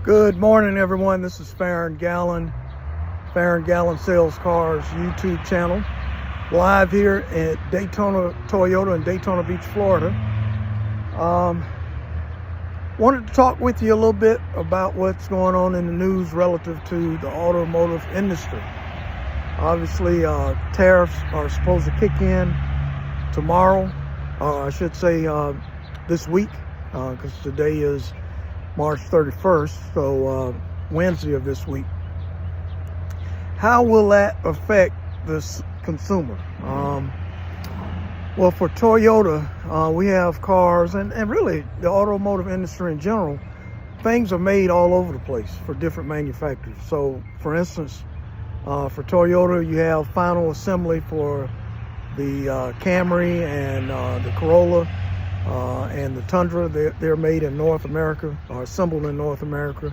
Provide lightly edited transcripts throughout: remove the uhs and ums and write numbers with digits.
Good morning, everyone. This is Farron Gallon Sales Cars YouTube channel, live here at Daytona Toyota in Daytona Beach, Florida. Wanted to talk with you a little bit about what's going on in the news relative to the automotive industry. Obviously, tariffs are supposed to kick in tomorrow, I should say this week, because today is March 31st, so Wednesday of this week. How will that affect this consumer? Well, for Toyota, we have cars, and really the automotive industry in general, things are made all over the place for different manufacturers. So, for instance, for Toyota, you have final assembly for the Camry and the Corolla. And the Tundra, they're made in North America, or assembled in North America.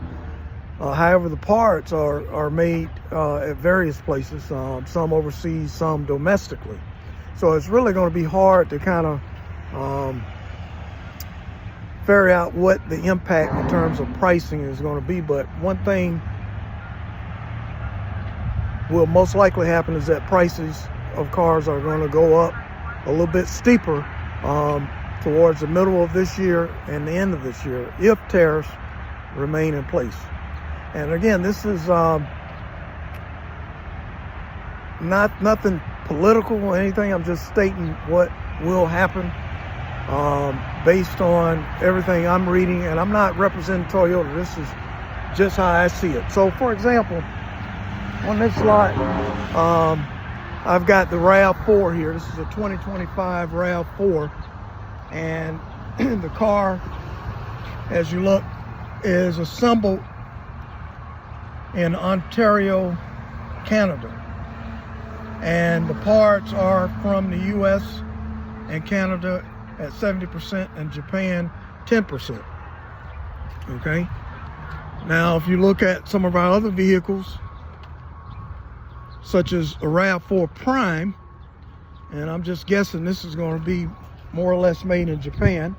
However, the parts are made at various places, some overseas, some domestically. So it's really going to be hard to kind of figure out what the impact in terms of pricing is going to be. But one thing will most likely happen is that prices of cars are going to go up a little bit steeper towards the middle of this year and the end of this year, if tariffs remain in place. And again, this is nothing political or anything. I'm just stating what will happen based on everything I'm reading, and I'm not representing Toyota. This is just how I see it. So, for example, on this lot, I've got the RAV4 here. This is a 2025 RAV4. And the car, as you look, is assembled in Ontario, Canada. And the parts are from the US and Canada at 70% and Japan 10%. Okay? Now, if you look at some of our other vehicles, such as a RAV4 Prime, and I'm just guessing this is going to be more or less made in Japan,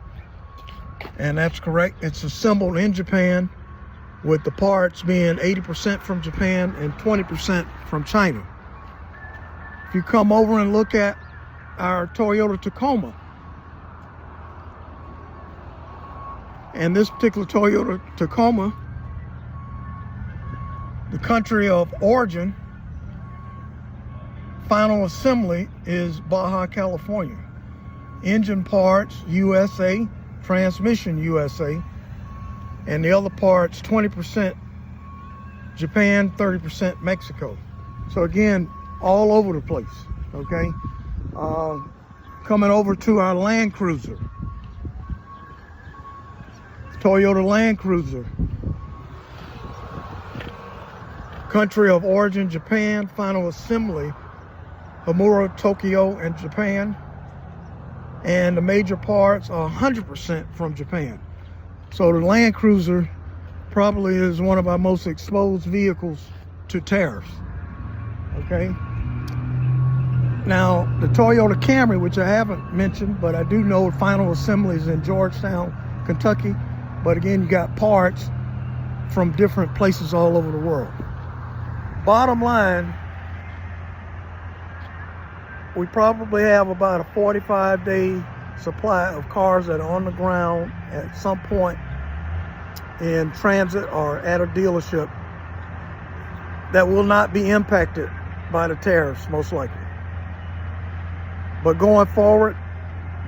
and that's correct. It's assembled in Japan, with the parts being 80% from Japan and 20% from China. If you come over and look at our Toyota Tacoma, and this particular Toyota Tacoma, the country of origin, final assembly is Baja California. Engine parts, USA, transmission, USA, and the other parts, 20% Japan, 30% Mexico. So again, all over the place, okay? Coming over to our Land Cruiser, Toyota Land Cruiser, country of origin, Japan, final assembly, Hamura, Tokyo, and Japan. And the major parts are 100% from Japan. So the Land Cruiser probably is one of our most exposed vehicles to tariffs. Okay. Now, the Toyota Camry, which I haven't mentioned, but I do know final assembly is in Georgetown, Kentucky. But again, you got parts from different places all over the world. Bottom line, we probably have about a 45-day supply of cars that are on the ground at some point in transit or at a dealership that will not be impacted by the tariffs, most likely. But going forward,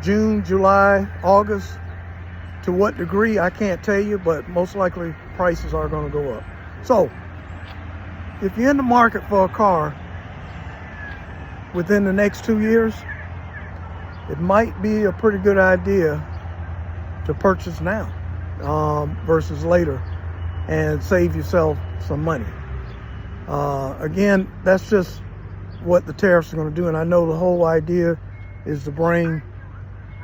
June, July, August, to what degree, I can't tell you, but most likely prices are going to go up. So, if you're in the market for a car within the next 2 years, it might be a pretty good idea to purchase now versus later and save yourself some money. Again, that's just what the tariffs are going to do, and I know the whole idea is to bring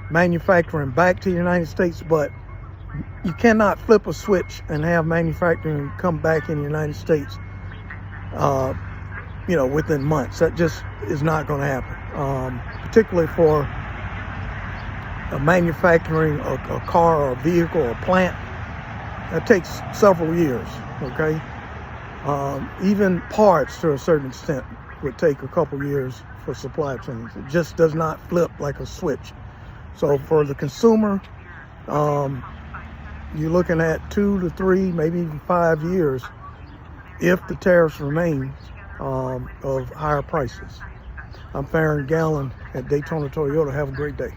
manufacturing back to the United States, but you cannot flip a switch and have manufacturing come back in the United States within months. That just is not going to happen, particularly for manufacturing a car or a vehicle or a plant That takes several years, okay? Even parts to a certain extent would take a couple years for supply chains. It just does not flip like a switch. So for the consumer, you're looking at 2 to 3, maybe even 5 years if the tariffs remain of higher prices. I'm Farron Gallen at Daytona Toyota. Have a great day.